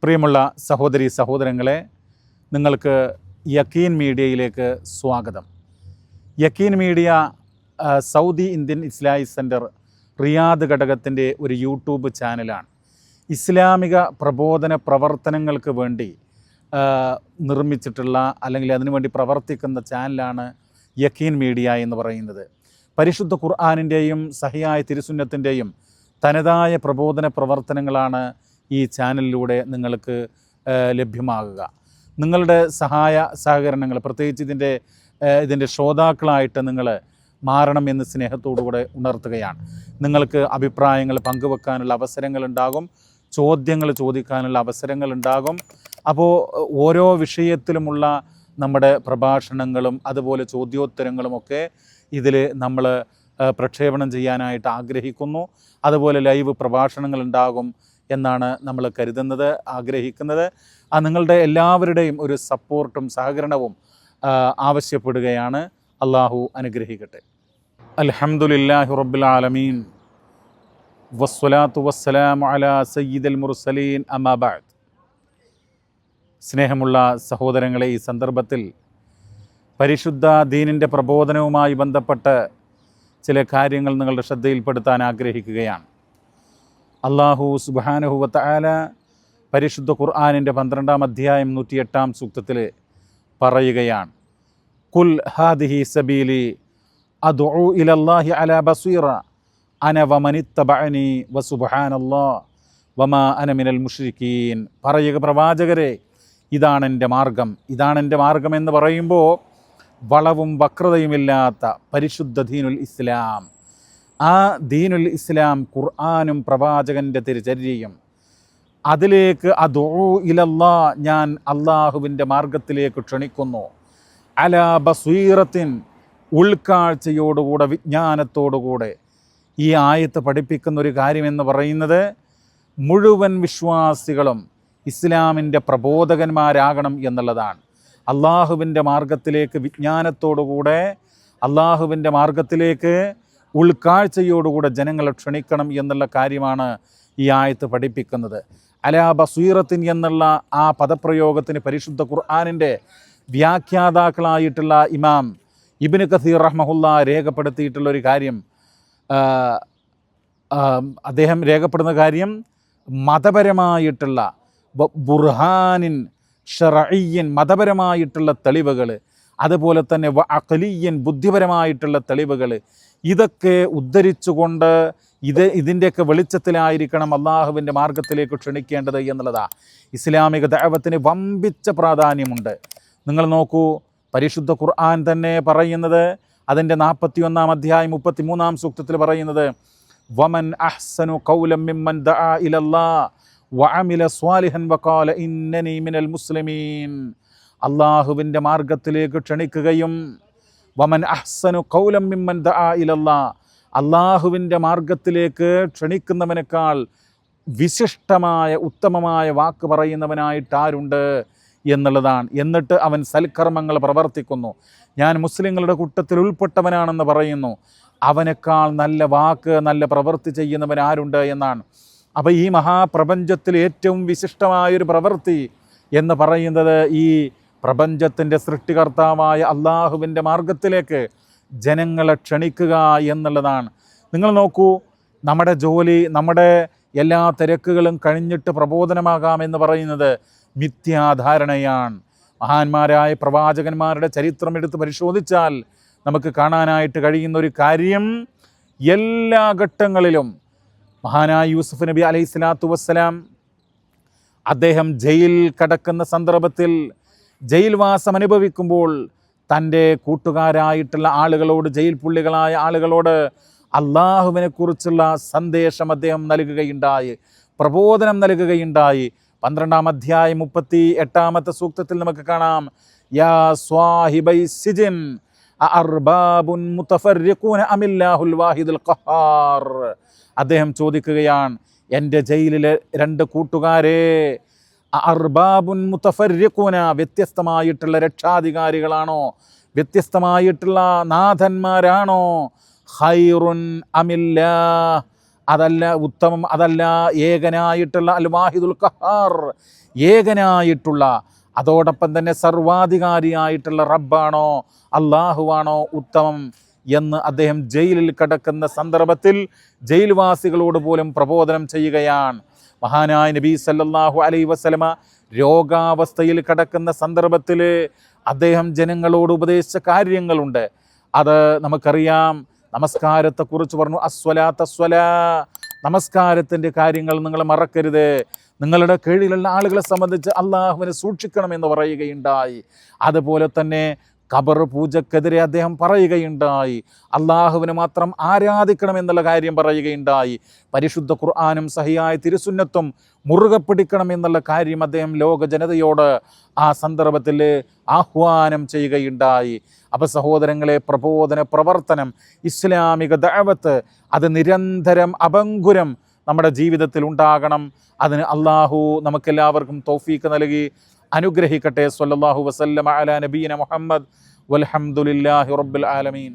പ്രിയമുള്ള സഹോദരി സഹോദരങ്ങളെ, നിങ്ങൾക്ക് യക്കീൻ മീഡിയയിലേക്ക് സ്വാഗതം. Yaqeen media Saudi Indian Islamic centre Riyadh ഘടകത്തിൻ്റെ ഒരു യൂട്യൂബ് ചാനലാണ്. ഇസ്ലാമിക പ്രബോധന പ്രവർത്തനങ്ങൾക്ക് വേണ്ടി നിർമ്മിച്ചിട്ടുള്ള അല്ലെങ്കിൽ അതിനുവേണ്ടി പ്രവർത്തിക്കുന്ന ചാനലാണ് യക്കീൻ മീഡിയ എന്ന് പറയുന്നത്. പരിശുദ്ധ ഖുർആനിൻ്റെയും സഹിയായ തിരുസുന്നത്തിൻ്റെയും തനതായ പ്രബോധന പ്രവർത്തനങ്ങളാണ് ഈ ചാനലിലൂടെ നിങ്ങൾക്ക് ലഭ്യമാകുക. നിങ്ങളുടെ സഹകരണങ്ങൾ, പ്രത്യേകിച്ച് ഇതിൻ്റെ ശ്രോതാക്കളായിട്ട് നിങ്ങൾ മാറണമെന്ന് സ്നേഹത്തോടുകൂടെ ഉണർത്തുകയാണ്. നിങ്ങൾക്ക് അഭിപ്രായങ്ങൾ പങ്കുവെക്കാനുള്ള അവസരങ്ങളുണ്ടാകും, ചോദ്യങ്ങൾ ചോദിക്കാനുള്ള അവസരങ്ങളുണ്ടാകും. അപ്പോൾ ഓരോ വിഷയത്തിലുമുള്ള നമ്മുടെ പ്രഭാഷണങ്ങളും അതുപോലെ ചോദ്യോത്തരങ്ങളുമൊക്കെ ഇതിൽ നമ്മൾ പ്രക്ഷേപണം ചെയ്യാനായിട്ട് ആഗ്രഹിക്കുന്നു. അതുപോലെ ലൈവ് പ്രഭാഷണങ്ങളുണ്ടാകും എന്നാണ് നമ്മൾ കരുതുന്നത്, ആഗ്രഹിക്കുന്നത്. നിങ്ങളുടെ എല്ലാവരുടെയും ഒരു സപ്പോർട്ടും സഹകരണവും ആവശ്യപ്പെടുകയാണ്. അള്ളാഹു അനുഗ്രഹിക്കട്ടെ. അൽഹംദുലില്ലാഹി റബ്ബിൽ ആലമീൻ വസ്സലാത്തു വസ്സലാമു അലാ സയ്യിദൽ മുർസലീൻ അമ്മാ ബഅദ്. സ്നേഹമുള്ള സഹോദരങ്ങളെ, ഈ സന്ദർഭത്തിൽ പരിശുദ്ധ ദീനിൻ്റെ പ്രബോധനവുമായി ബന്ധപ്പെട്ട് ചില കാര്യങ്ങൾ നിങ്ങളുടെ ശ്രദ്ധയിൽപ്പെടുത്താൻ ആഗ്രഹിക്കുകയാണ്. അല്ലാഹു സുബ്ഹാനഹു വ തആല പരിശുദ്ധ ഖുർആനിൻ്റെ 12-ാം അധ്യായം 108-ാം സൂക്തത്തിൽ പറയുകയാണ്, ഖുൽ ഹാദിഹി സബീലി അദ്ഉ ഇലല്ലാഹി അലാ ബസീറ അന വമനിത്തബഅനി വസുബ്ഹാനല്ലാഹ് വമാ അന മിനൽ മുശ്രിക്കീൻ. പറയുക പ്രവാചകരെ, ഇതാണെൻ്റെ മാർഗം. ഇതാണെൻ്റെ മാർഗം എന്ന് പറയുമ്പോൾ വളവും വക്രതയുമില്ലാത്ത പരിശുദ്ധ ദീനുൽ ഇസ്ലാം, ആ ദീനുൽ ഇസ്ലാം ഖുർആനും പ്രവാചകൻ്റെ തിരുചര്യയും, അതിലേക്ക് അദൂ ഇലല്ലാ, ഞാൻ അള്ളാഹുവിൻ്റെ മാർഗത്തിലേക്ക് ക്ഷണിക്കുന്നു. അലാ ബസീറത്തിൻ, ഉൾക്കാഴ്ചയോടുകൂടെ വിജ്ഞാനത്തോടുകൂടെ. ഈ ആയത്ത് പഠിപ്പിക്കുന്ന ഒരു കാര്യമെന്ന് പറയുന്നത്, മുഴുവൻ വിശ്വാസികളും ഇസ്ലാമിൻ്റെ പ്രബോധകന്മാരാകണം എന്നുള്ളതാണ്. അള്ളാഹുവിൻ്റെ മാർഗത്തിലേക്ക് വിജ്ഞാനത്തോടുകൂടെ, അള്ളാഹുവിൻ്റെ മാർഗത്തിലേക്ക് ഉൾക്കാഴ്ചയോടുകൂടെ ജനങ്ങളെ ക്ഷണിക്കണം എന്നുള്ള കാര്യമാണ് ഈ ആയത്ത് പഠിപ്പിക്കുന്നത്. അലാ ബസീറത്തിൻ എന്നുള്ള ആ പദപ്രയോഗത്തിന് പരിശുദ്ധ ഖുർആനിൻ്റെ വ്യാഖ്യാതാക്കളായിട്ടുള്ള ഇമാം ഇബ്നു കസീർ റഹ്മഹുല്ലാ രേഖപ്പെടുത്തിയിട്ടുള്ള ഒരു കാര്യം, അദ്ദേഹം രേഖപ്പെടുന്ന കാര്യം, മതപരമായിട്ടുള്ള ബുർഹാനിൻ ഷറഈൻ, മതപരമായിട്ടുള്ള തെളിവുകൾ, അതുപോലെ തന്നെ അഖലിയൻ, ബുദ്ധിപരമായിട്ടുള്ള തെളിവുകൾ, ഇതൊക്കെ ഉദ്ധരിച്ചുകൊണ്ട് ഇതിൻ്റെയൊക്കെ വെളിച്ചത്തിലായിരിക്കണം അള്ളാഹുവിൻ്റെ മാർഗത്തിലേക്ക് ക്ഷണിക്കേണ്ടത് എന്നുള്ളതാണ്. ഇസ്ലാമിക ദഅവത്തിന് വമ്പിച്ച പ്രാധാന്യമുണ്ട്. നിങ്ങൾ നോക്കൂ, പരിശുദ്ധ ഖുർആൻ തന്നെ പറയുന്നത്, അതിൻ്റെ 41-ാം അധ്യായം 33-ാം സൂക്തത്തിൽ പറയുന്നത്, വമൻ അഹ്സനു ഖൗലൻ മിമ്മൻ ദഅ ഇലല്ലാഹ് വഅമില സ്വാലിഹൻ വഖാല ഇന്നനി മിനൽ മുസ്ലിമീൻ. അള്ളാഹുവിൻ്റെ മാർഗത്തിലേക്ക് ക്ഷണിക്കുകയും, വമൻ അഹ്സനു ഖൗലൻ മിമ്മൻ ദഅ ഇലല്ലാഹ്, അള്ളാഹുവിൻ്റെ മാർഗത്തിലേക്ക് ക്ഷണിക്കുന്നവനേക്കാൾ വിശിഷ്ടമായ ഉത്തമമായ വാക്ക് പറയുന്നവനായിട്ട് ആരുണ്ട് എന്നുള്ളതാണ്. എന്നിട്ട് അവൻ സൽക്കർമ്മങ്ങൾ പ്രവർത്തിക്കുന്നു, ഞാൻ മുസ്ലിങ്ങളുടെ കൂട്ടത്തിൽ ഉൾപ്പെട്ടവനാണെന്ന് പറയുന്നു, അവനേക്കാൾ നല്ല വാക്ക്, നല്ല പ്രവൃത്തി ചെയ്യുന്നവൻ ആരുണ്ട് എന്നാണ്. അപ്പോൾ ഈ മഹാപ്രപഞ്ചത്തിൽ ഏറ്റവും വിശിഷ്ടമായൊരു പ്രവൃത്തി എന്ന് പറയുന്നത് ഈ പ്രപഞ്ചത്തിൻ്റെ സൃഷ്ടികർത്താവായ അള്ളാഹുവിൻ്റെ മാർഗത്തിലേക്ക് ജനങ്ങളെ ക്ഷണിക്കുക എന്നുള്ളതാണ്. നിങ്ങൾ നോക്കൂ, നമ്മുടെ ജോലി, നമ്മുടെ എല്ലാ തിരക്കുകളും കഴിഞ്ഞിട്ട് പ്രബോധനമാകാമെന്ന് പറയുന്നത് മിഥ്യാധാരണയാണ്. മഹാന്മാരായ പ്രവാചകന്മാരുടെ ചരിത്രം എടുത്ത് പരിശോധിച്ചാൽ നമുക്ക് കാണാനായിട്ട് കഴിയുന്ന ഒരു കാര്യം, എല്ലാ ഘട്ടങ്ങളിലും മഹാനായ യൂസുഫ് നബി അലൈഹി സ്വലാത്തു വസ്സലാം, അദ്ദേഹം ജയിൽ കടക്കുന്ന സന്ദർഭത്തിൽ, ജയിൽവാസം അനുഭവിക്കുമ്പോൾ തൻ്റെ കൂട്ടുകാരായിട്ടുള്ള ആളുകളോട്, ജയിൽ പുള്ളികളായ ആളുകളോട് അള്ളാഹുവിനെക്കുറിച്ചുള്ള സന്ദേശം അദ്ദേഹം നൽകുകയുണ്ടായി, പ്രബോധനം നൽകുകയുണ്ടായി. 12-ാം അധ്യായം 38-ാമത്തെ സൂക്തത്തിൽ നമുക്ക് കാണാം, യാ സ്വാഹിബൈ സിജിൻ അർബാബുൻ മുതഫർരിഖൂന അമില്ലാഹുൽ വാഹിദുൽ ഖഹാർ. അദ്ദേഹം ചോദിക്കുകയാണ്, എൻ്റെ ജയിലിലെ 2 കൂട്ടുകാരെ, അർബാബുൻ മുതഫർരിഖൂന, വ്യത്യസ്തമായിട്ടുള്ള രക്ഷാധികാരികളാണോ, വ്യത്യസ്തമായിട്ടുള്ള നാഥന്മാരാണോ, ഖൈറുൻ അമില്ലാഹ്, അതല്ല ഉത്തമം, അതല്ല ഏകനായിട്ടുള്ള അൽ വാഹിദുൽ ഖഹാർ, ഏകനായിട്ടുള്ള, അതോടൊപ്പം തന്നെ സർവാധികാരിയായിട്ടുള്ള റബ്ബാണോ അള്ളാഹുവാണോ ഉത്തമം എന്ന് അദ്ദേഹം ജയിലിൽ കിടക്കുന്ന സന്ദർഭത്തിൽ ജയിൽവാസികളോട് പോലും പ്രബോധനം ചെയ്യുകയാണ്. മഹാനായ നബി സല്ലല്ലാഹു അലൈഹി വസല്ലമ രോഗാവസ്ഥയിൽ കിടക്കുന്ന സന്ദർഭത്തിൽ അദ്ദേഹം ജനങ്ങളോട് ഉപദേശിച്ച കാര്യങ്ങളുണ്ട്. അത് നമുക്കറിയാം. നമസ്കാരത്തെക്കുറിച്ച് പറഞ്ഞു, അസ്വലാത്ത് അസ്വലാ, നമസ്കാരത്തിൻ്റെ കാര്യങ്ങൾ നിങ്ങൾ മറക്കരുത്, നിങ്ങളുടെ കീഴിലുള്ള ആളുകളെ സംബന്ധിച്ച് അള്ളാഹുവിനെ സൂക്ഷിക്കണമെന്ന് പറയുകയുണ്ടായി. അതുപോലെ തന്നെ ഖബർ പൂജക്കെതിരെ അദ്ദേഹം പറയുകയുണ്ടായി. അള്ളാഹുവിനെ മാത്രം ആരാധിക്കണമെന്നുള്ള കാര്യം പറയുകയുണ്ടായി. പരിശുദ്ധ ഖുർആനും സഹിയായ തിരുസുന്നത്തും മുറുകെ പിടിക്കണമെന്നുള്ള കാര്യം അദ്ദേഹം ലോക ജനതയോട് ആ സന്ദർഭത്തിൽ ആഹ്വാനം ചെയ്യുകയുണ്ടായി. അപ്പോൾ സഹോദരങ്ങളെ, പ്രബോധന പ്രവർത്തനം, ഇസ്ലാമിക ദഅവത്ത് അത് നിരന്തരം അഭംഗുരം നമ്മുടെ ജീവിതത്തിൽ ഉണ്ടാകണം. അതിന് അള്ളാഹു നമുക്കെല്ലാവർക്കും തൗഫീഖ് നൽകി അനുഗ്രഹിക്കട്ടെ. സ്വല്ലല്ലാഹു വസല്ലമ അലാ നബീന മുഹമ്മദ് വൽഹംദുലില്ലാഹി റബ്ബിൽ ആലമീൻ.